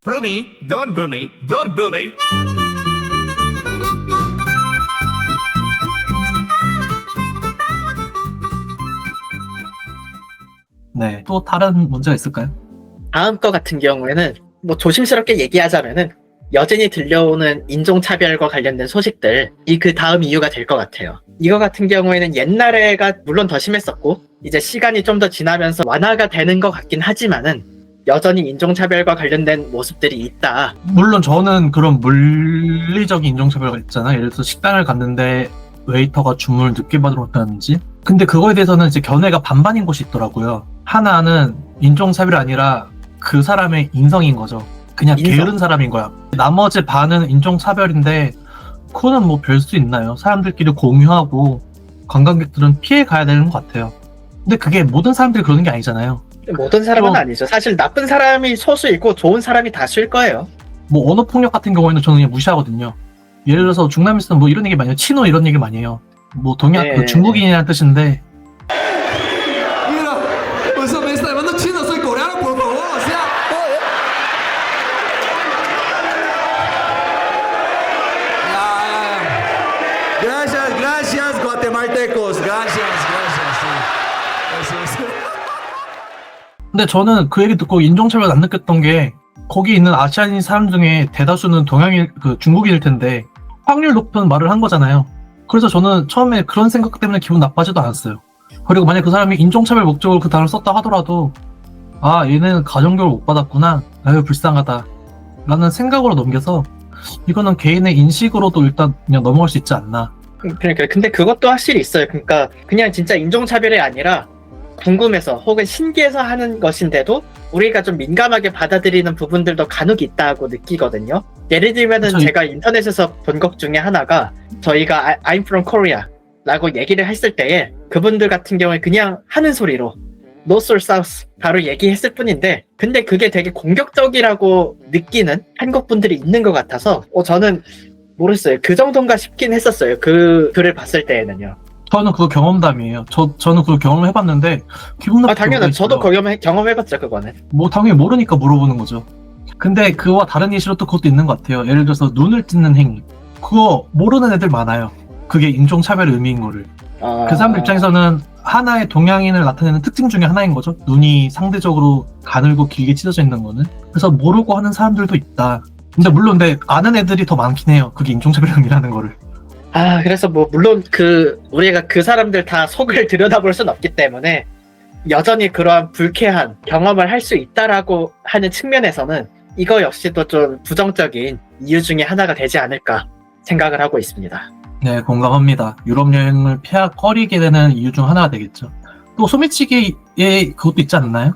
Bully, don't bully, don't bully. 네, 또 다른 문제가 있을까요? 다음 거 같은 경우에는 뭐 조심스럽게 얘기하자면은 여전히 들려오는 인종차별과 관련된 소식들, 이 그 다음 이유가 될 것 같아요. 이거 같은 경우에는 옛날에가 물론 더 심했었고 이제 시간이 좀 더 지나면서 완화가 되는 것 같긴 하지만은 여전히 인종차별과 관련된 모습들이 있다. 물론 저는 그런 물리적인 인종차별가 있잖아요. 예를 들어서 식당을 갔는데 웨이터가 주문을 늦게 받으러다든지. 근데 그거에 대해서는 이제 견해가 반반인 곳이 있더라고요. 하나는 인종차별이 아니라 그 사람의 인성인 거죠. 그냥 인성. 게으른 사람인 거야. 나머지 반은 인종차별인데 그거는 뭐 별 수 있나요? 사람들끼리 공유하고 관광객들은 피해 가야 되는 것 같아요. 근데 그게 모든 사람들이 그러는 게 아니잖아요. 모든 사람은 아니죠. 사실 나쁜 사람이 소수이고 좋은 사람이 다수일 거예요. 뭐 언어폭력 같은 경우에는 저는 그냥 무시하거든요. 예를 들어서 중남에서는 뭐 이런 얘기 많이 해요. 치노 이런 얘기 많이 해요. 뭐 동양 네. 그 중국인이라는 뜻인데 Mira, pues me está llamando chino, soy coreano, por favor, o sea. Gracias, gracias, guatemaltecos, gracias, gracias. Sí. 근데 저는 그 얘기 듣고 인종차별 안 느꼈던 게 거기 있는 아시아인 사람 중에 대다수는 동양인 그 중국인일 텐데 확률 높은 말을 한 거잖아요. 그래서 저는 처음에 그런 생각 때문에 기분 나빠지도 않았어요. 그리고 만약 그 사람이 인종차별 목적으로 그 단어를 썼다 하더라도 아 얘는 가정교육을 못 받았구나 아유 불쌍하다 라는 생각으로 넘겨서 이거는 개인의 인식으로도 일단 그냥 넘어갈 수 있지 않나. 그러니까 근데 그것도 확실히 있어요. 그러니까 그냥 진짜 인종차별이 아니라 궁금해서 혹은 신기해서 하는 것인데도 우리가 좀 민감하게 받아들이는 부분들도 간혹 있다고 느끼거든요. 예를 들면은 제가 인터넷에서 본 것 중에 하나가 저희가 I'm from Korea 라고 얘기를 했을 때에 그분들 같은 경우에 그냥 하는 소리로 North or South 바로 얘기했을 뿐인데 근데 그게 되게 공격적이라고 느끼는 한국 분들이 있는 것 같아서 저는 모르겠어요. 그 정도인가 싶긴 했었어요. 그 글을 봤을 때에는요. 저는 그거 경험담이에요. 저는 그거 경험을 해봤는데 기분 나쁘게 당연히 저도 모르겠어요. 경험해봤죠 그거는. 뭐 당연히 모르니까 물어보는 거죠. 근데 그와 다른 예시로 또 그것도 있는 것 같아요. 예를 들어서 눈을 찢는 행위. 그거 모르는 애들 많아요. 그게 인종차별의 의미인 거를. 그 사람들 입장에서는 하나의 동양인을 나타내는 특징 중에 하나인 거죠. 눈이 상대적으로 가늘고 길게 찢어져 있는 거는. 그래서 모르고 하는 사람들도 있다. 근데 물론 아는 애들이 더 많긴 해요. 그게 인종차별의 의미라는 거를. 그래서 뭐 물론 우리가 그 사람들 다 속을 들여다볼 순 없기 때문에 여전히 그러한 불쾌한 경험을 할 수 있다라고 하는 측면에서는 이거 역시도 좀 부정적인 이유 중에 하나가 되지 않을까 생각을 하고 있습니다. 네, 공감합니다. 유럽 여행을 꺼리게 되는 이유 중 하나가 되겠죠. 또 소매치기에 그것도 있지 않나요?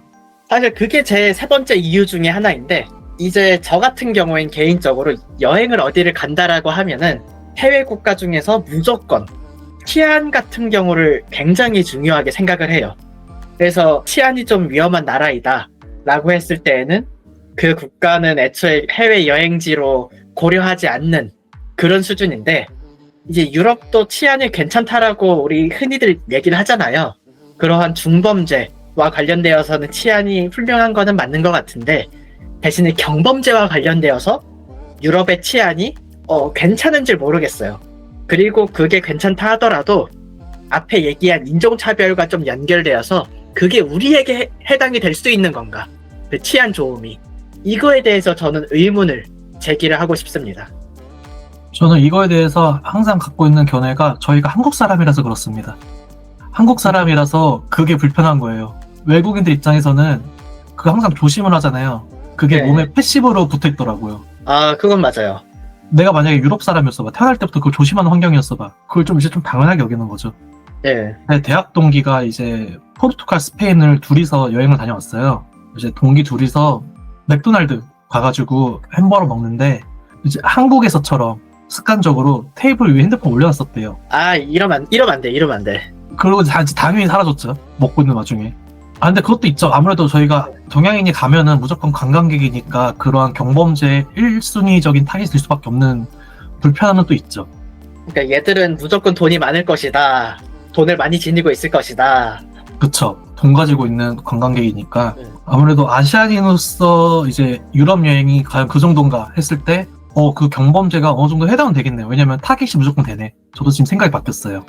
사실 그게 제 세 번째 이유 중에 하나인데 이제 저 같은 경우엔 개인적으로 여행을 어디를 간다라고 하면은 해외 국가 중에서 무조건 치안 같은 경우를 굉장히 중요하게 생각을 해요. 그래서 치안이 좀 위험한 나라이다 라고 했을 때에는 그 국가는 애초에 해외 여행지로 고려하지 않는 그런 수준인데 이제 유럽도 치안이 괜찮다라고 우리 흔히들 얘기를 하잖아요. 그러한 중범죄와 관련되어서는 치안이 훌륭한 거는 맞는 것 같은데 대신에 경범죄와 관련되어서 유럽의 치안이 괜찮은지 모르겠어요. 그리고 그게 괜찮다 하더라도 앞에 얘기한 인종차별과 좀 연결되어서 그게 우리에게 해당이 될 수 있는 건가? 그 치안 좋음이. 이거에 대해서 저는 의문을 제기를 하고 싶습니다. 저는 이거에 대해서 항상 갖고 있는 견해가 저희가 한국 사람이라서 그렇습니다. 한국 사람이라서 그게 불편한 거예요. 외국인들 입장에서는 그거 항상 조심을 하잖아요. 그게 네. 몸에 패시브로 붙어 있더라고요. 그건 맞아요. 내가 만약에 유럽 사람이었어 봐. 태어날 때부터 그걸 조심하는 환경이었어 봐. 그걸 좀 이제 좀 당연하게 여기는 거죠. 네. 내 대학 동기가 이제 포르투갈, 스페인을 둘이서 여행을 다녀왔어요. 이제 동기 둘이서 맥도날드 가가지고 햄버거 먹는데 이제 한국에서처럼 습관적으로 테이블 위에 핸드폰 올려놨었대요. 이러면 안 돼. 그리고 당연히 사라졌죠. 먹고 있는 와중에. 근데 그것도 있죠. 아무래도 저희가 동양인이 가면은 무조건 관광객이니까 그러한 경범죄 1순위적인 타깃일 이 수밖에 없는 불편함은 또 있죠. 그러니까 얘들은 무조건 돈이 많을 것이다. 돈을 많이 지니고 있을 것이다. 그쵸. 돈 가지고 있는 관광객이니까 네. 아무래도 아시아인으로서 이제 유럽 여행이 과연 그 정도인가 했을 때 그 경범죄가 어느 정도 해당은 되겠네요. 왜냐면 타겟이 무조건 되네. 저도 지금 생각이 바뀌었어요.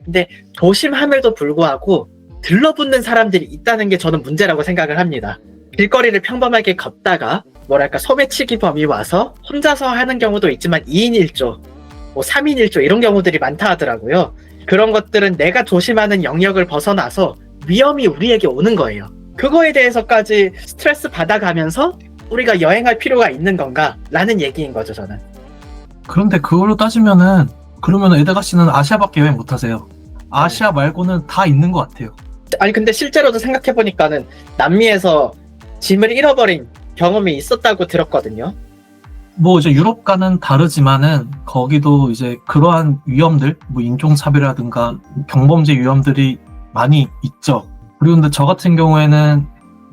근데 조심함에도 불구하고 들러붙는 사람들이 있다는 게 저는 문제라고 생각을 합니다. 길거리를 평범하게 걷다가 뭐랄까 소매치기 범이 와서 혼자서 하는 경우도 있지만 2인 1조, 뭐 3인 1조 이런 경우들이 많다 하더라고요. 그런 것들은 내가 조심하는 영역을 벗어나서 위험이 우리에게 오는 거예요. 그거에 대해서까지 스트레스 받아가면서 우리가 여행할 필요가 있는 건가? 라는 얘기인 거죠, 저는. 그런데 그걸로 따지면은 그러면 에드가 씨는 아시아밖에 여행 못 하세요. 아시아 말고는 다 있는 것 같아요. 아니 근데 실제로도 생각해보니까는 남미에서 짐을 잃어버린 경험이 있었다고 들었거든요. 뭐 이제 유럽과는 다르지만은 거기도 이제 그러한 위험들, 뭐 인종차별이라든가 경범죄 위험들이 많이 있죠. 그리고 근데 저 같은 경우에는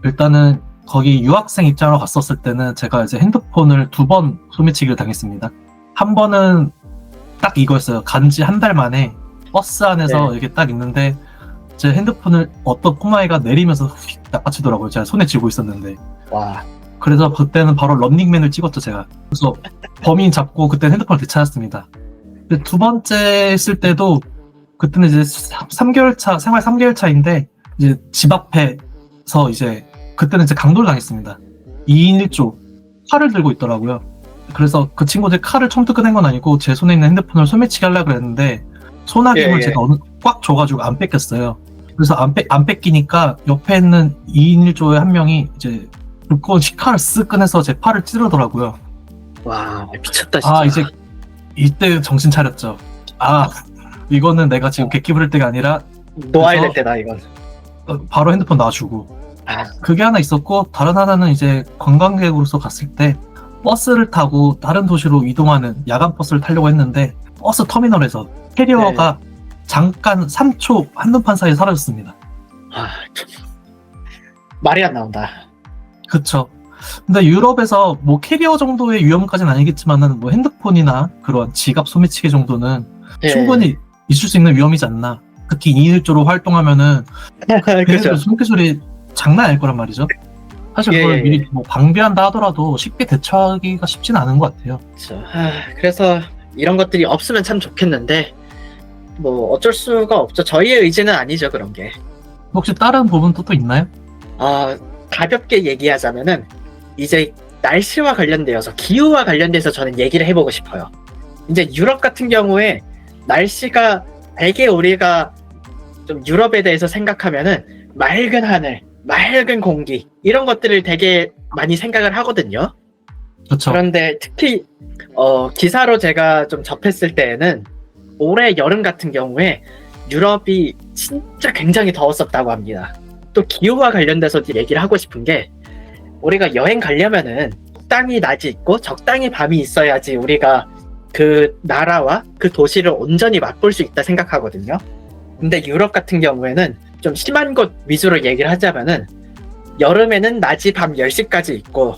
일단은 거기 유학생 입장으로 갔었을 때는 제가 이제 핸드폰을 2번 소매치기를 당했습니다. 한 번은 딱 이거였어요. 간지 한 달 만에 버스 안에서 네. 이게 딱 있는데 제 핸드폰을 어떤 꼬마애가 내리면서 휙 낚아치더라고요. 제가 손에 쥐고 있었는데. 와. 그래서 그때는 바로 런닝맨을 찍었죠, 제가. 그래서 범인 잡고 그때 핸드폰을 되찾았습니다. 근데 두 번째 했을 때도 그때는 이제 3개월 차, 생활 3개월 차인데 이제 집 앞에서 이제 그때는 이제 강도를 당했습니다. 2인 1조 칼을 들고 있더라고요. 그래서 그 친구들 칼을 처음부터 꺼낸 건 아니고 제 손에 있는 핸드폰을 소매치기 하려고 했는데 소나기를 예. 제가 꽉 줘가지고 안 뺏겼어요. 그래서 안 뺏기니까 옆에 있는 2인 1조의 한 명이 이제 두꺼운 식칼을 쓱 꺼내서 제 팔을 찌르더라고요. 와, 미쳤다 진짜. 이제 이때 정신 차렸죠. 이거는 내가 지금 객기 부릴 때가 아니라 놓아야 될 그래서- 때다 이건. 바로 핸드폰 놔주고. 아. 그게 하나 있었고 다른 하나는 이제 관광객으로서 갔을 때 버스를 타고 다른 도시로 이동하는 야간 버스를 타려고 했는데 버스 터미널에서 캐리어가 잠깐 3초 한눈판 사이에 사라졌습니다. 말이 안 나온다. 그쵸. 근데 유럽에서 뭐 캐리어 정도의 위험까지는 아니겠지만은 뭐 핸드폰이나 그런 지갑 소매치기 정도는 예. 충분히 있을 수 있는 위험이지 않나. 특히 2인 1조로 활동하면은 그죠. 걔네들 손기술이 장난 아닐 거란 말이죠. 사실 그걸 예. 미리 뭐 방비한다 하더라도 쉽게 대처하기가 쉽지는 않은 것 같아요. 그렇죠. 그래서 이런 것들이 없으면 참 좋겠는데 뭐 어쩔 수가 없죠. 저희의 의지는 아니죠 그런 게. 혹시 다른 부분도 또 있나요? 가볍게 얘기하자면은 이제 날씨와 관련되어서 기후와 관련돼서 저는 얘기를 해보고 싶어요. 이제 유럽 같은 경우에 날씨가 되게 우리가 좀 유럽에 대해서 생각하면은 맑은 하늘, 맑은 공기 이런 것들을 되게 많이 생각을 하거든요. 그렇죠. 그런데 특히 기사로 제가 좀 접했을 때에는 올해 여름 같은 경우에 유럽이 진짜 굉장히 더웠었다고 합니다. 또 기후와 관련돼서 얘기를 하고 싶은 게 우리가 여행 가려면은 적당히 낮이 있고 적당히 밤이 있어야지 우리가 그 나라와 그 도시를 온전히 맛볼 수 있다 생각하거든요. 근데 유럽 같은 경우에는 좀 심한 곳 위주로 얘기를 하자면은 여름에는 낮이 밤 10시까지 있고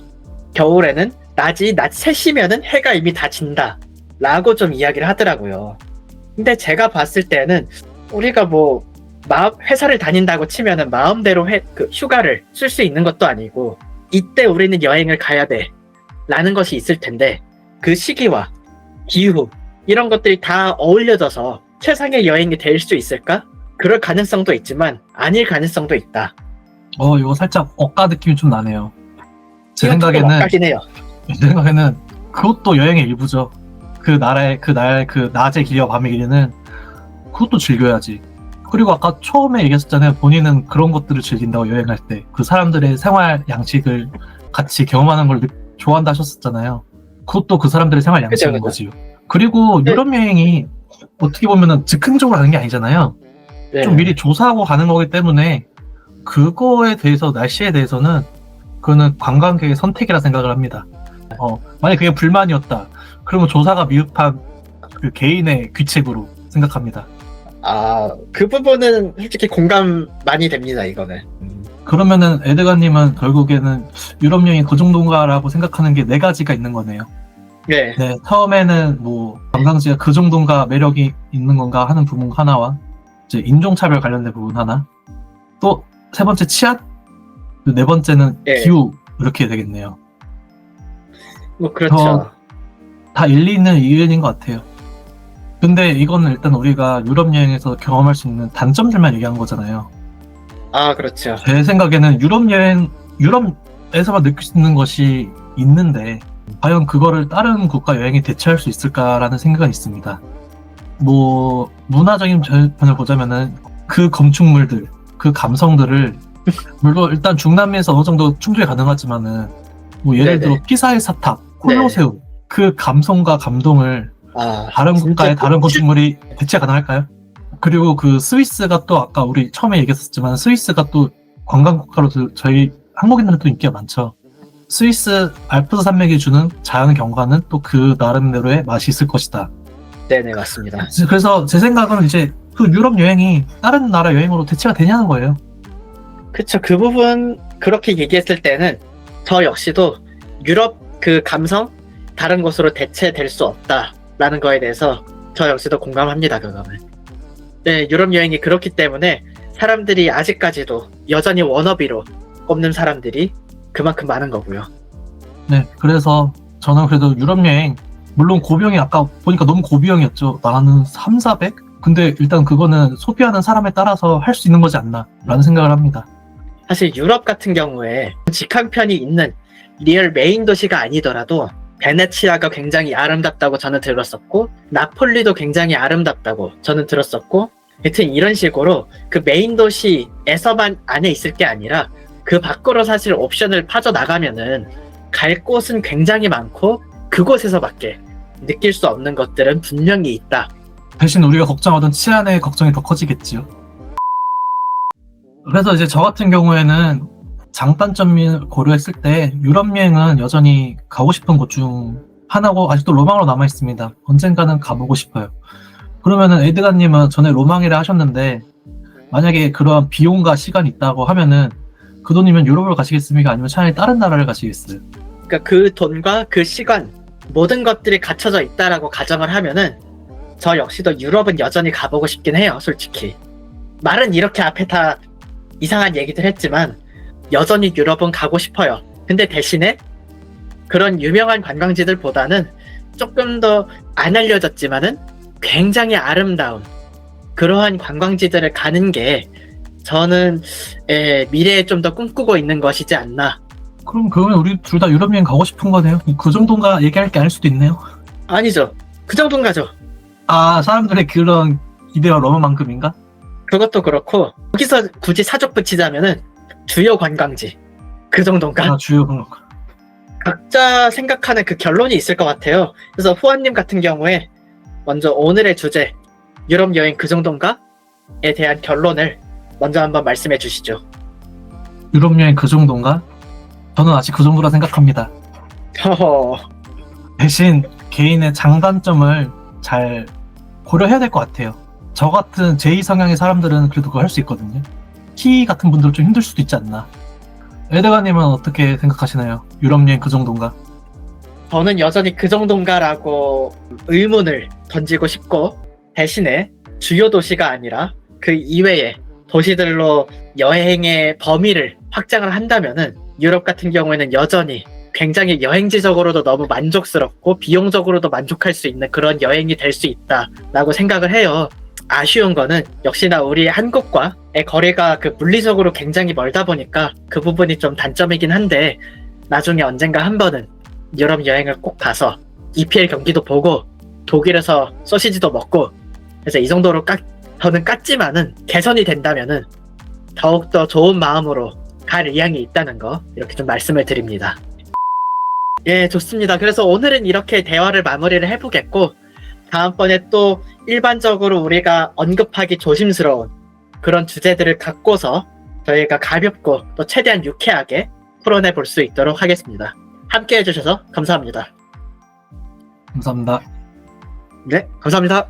겨울에는 낮이 낮 3시면은 해가 이미 다 진다 라고 좀 이야기를 하더라고요. 근데 제가 봤을 때는 우리가 뭐 회사를 다닌다고 치면은 마음대로 휴가를 쓸 수 있는 것도 아니고 이때 우리는 여행을 가야 돼 라는 것이 있을 텐데 그 시기와 기후 이런 것들이 다 어울려져서 최상의 여행이 될 수 있을까? 그럴 가능성도 있지만 아닐 가능성도 있다. 이거 살짝 억까 느낌이 좀 나네요. 제 이건 조금 생각에는 엇가긴 해요. 그것도 여행의 일부죠. 그 나라의 그 낮의 길이와 밤의 길이는 그것도 즐겨야지. 그리고 아까 처음에 얘기했었잖아요. 본인은 그런 것들을 즐긴다고 여행할 때 그 사람들의 생활 양식을 같이 경험하는 걸 좋아한다 하셨었잖아요. 그것도 그 사람들의 생활 양식인 그죠. 거지요. 그리고 유럽 여행이 어떻게 보면은 즉흥적으로 하는 게 아니잖아요. 네. 좀 미리 조사하고 가는 거기 때문에 그거에 대해서 날씨에 대해서는 그거는 관광객의 선택이라 생각을 합니다. 만약 그게 불만이었다. 그러면 조사가 미흡한 그 개인의 귀책으로 생각합니다. 그 부분은 솔직히 공감 많이 됩니다, 이거는. 그러면은 에드가님은 결국에는 유럽 여행이 그 정도인가라고 생각하는 게 4가지가 있는 거네요. 네. 네, 처음에는 뭐 관광지가 그 정도인가 매력이 있는 건가 하는 부분 하나와 이제 인종차별 관련된 부분 하나, 또 세 번째 치안, 그리고 네 번째는 예. 기후 이렇게 되겠네요. 뭐 그렇죠. 다 일리 있는 이유인 것 같아요. 근데 이거는 일단 우리가 유럽 여행에서 경험할 수 있는 단점들만 얘기한 거잖아요. 아, 그렇죠. 제 생각에는 유럽에서만 느낄 수 있는 것이 있는데 과연 그거를 다른 국가 여행이 대체할 수 있을까라는 생각은 있습니다. 뭐 문화적인 면을 보자면은 그 건축물들, 그 감성들을 물론 일단 중남미에서 어느 정도 충족이 가능하지만은 뭐 예를 네네. 들어 피사의 사탑, 콜로세움 그 감성과 감동을 아, 다른 진짜 국가의 다른 꼭 건축물이 대체 가능할까요? 그리고 그 스위스가 또 아까 우리 처음에 얘기했었지만 스위스가 또 관광 국가로 저희 한국인들은 또 인기가 많죠. 스위스 알프스 산맥이 주는 자연 경관은 또 그 나름대로의 맛이 있을 것이다. 네네, 맞습니다. 그래서 제 생각은 이제 그 유럽 여행이 다른 나라 여행으로 대체가 되냐는 거예요. 그쵸. 그 부분 그렇게 얘기했을 때는 저 역시도 유럽 그 감성 다른 곳으로 대체될 수 없다라는 거에 대해서 저 역시도 공감합니다. 그거는. 네, 유럽 여행이 그렇기 때문에 사람들이 아직까지도 여전히 워너비로 꼽는 사람들이 그만큼 많은 거고요. 네, 그래서 저는 그래도 유럽 여행 물론 고비용이 아까 보니까 너무 고비용이었죠. 나는 3, 400? 근데 일단 그거는 소비하는 사람에 따라서 할 수 있는 거지 않나 라는 생각을 합니다. 사실 유럽 같은 경우에 직항편이 있는 리얼 메인 도시가 아니더라도 베네치아가 굉장히 아름답다고 저는 들었었고 나폴리도 굉장히 아름답다고 저는 들었었고 하여튼 이런 식으로 그 메인 도시에서만 안에 있을 게 아니라 그 밖으로 사실 옵션을 파져나가면은 갈 곳은 굉장히 많고 그곳에서밖에 느낄 수 없는 것들은 분명히 있다. 대신 우리가 걱정하던 치안의 걱정이 더 커지겠지요. 그래서 이제 저 같은 경우에는 장단점을 고려했을 때 유럽 여행은 여전히 가고 싶은 곳 중 하나고 아직도 로망으로 남아 있습니다. 언젠가는 가보고 싶어요. 그러면은 에드가님은 전에 로망이라 하셨는데 만약에 그런 비용과 시간이 있다고 하면은 그 돈이면 유럽을 가시겠습니까? 아니면 차라리 다른 나라를 가시겠어요? 그러니까 그 돈과 그 시간 모든 것들이 갖춰져 있다라고 가정을 하면은 저 역시도 유럽은 여전히 가보고 싶긴 해요. 솔직히 말은 이렇게 앞에 다 이상한 얘기들 했지만 여전히 유럽은 가고 싶어요. 근데 대신에 그런 유명한 관광지들보다는 조금 더 안 알려졌지만은 굉장히 아름다운 그러한 관광지들을 가는 게 저는 미래에 좀 더 꿈꾸고 있는 것이지 않나. 그럼 그러면 우리 둘 다 유럽 여행 가고 싶은 거네요. 그 정도인가 얘기할 게 아닐 수도 있네요. 아니죠. 그 정도는 가죠. 아, 사람들의 그런 기대와 로망만큼인가? 그것도 그렇고 여기서 굳이 사족 붙이자면은 주요 관광지 그 정도인가? 아, 주요 그런 거. 각자 생각하는 그 결론이 있을 것 같아요. 그래서 후아님 같은 경우에 먼저 오늘의 주제 유럽 여행 그 정도인가?에 대한 결론을 먼저 한번 말씀해 주시죠. 유럽 여행 그 정도인가? 저는 아직 그 정도라 생각합니다. 허허. 대신 개인의 장단점을 잘 고려해야 될 것 같아요. 저 같은 제2 성향의 사람들은 그래도 그거 할 수 있거든요. T 같은 분들은 좀 힘들 수도 있지 않나. 에드가님은 어떻게 생각하시나요? 유럽 여행 그 정도인가? 저는 여전히 그 정도인가라고 의문을 던지고 싶고 대신에 주요 도시가 아니라 그 이외의 도시들로 여행의 범위를 확장을 한다면은 유럽 같은 경우에는 여전히 굉장히 여행지적으로도 너무 만족스럽고 비용적으로도 만족할 수 있는 그런 여행이 될 수 있다라고 생각을 해요. 아쉬운 거는 역시나 우리 한국과의 거리가 그 물리적으로 굉장히 멀다 보니까 그 부분이 좀 단점이긴 한데 나중에 언젠가 한 번은 유럽 여행을 꼭 가서 EPL 경기도 보고 독일에서 소시지도 먹고 그래서 이 정도로 저는 깠지만은 개선이 된다면은 더욱더 좋은 마음으로 갈 의향이 있다는 거 이렇게 좀 말씀을 드립니다. 예, 좋습니다. 그래서 오늘은 이렇게 대화를 마무리를 해보겠고 다음번에 또 일반적으로 우리가 언급하기 조심스러운 그런 주제들을 갖고서 저희가 가볍고 또 최대한 유쾌하게 풀어내볼 수 있도록 하겠습니다. 함께 해주셔서 감사합니다. 감사합니다. 네, 감사합니다.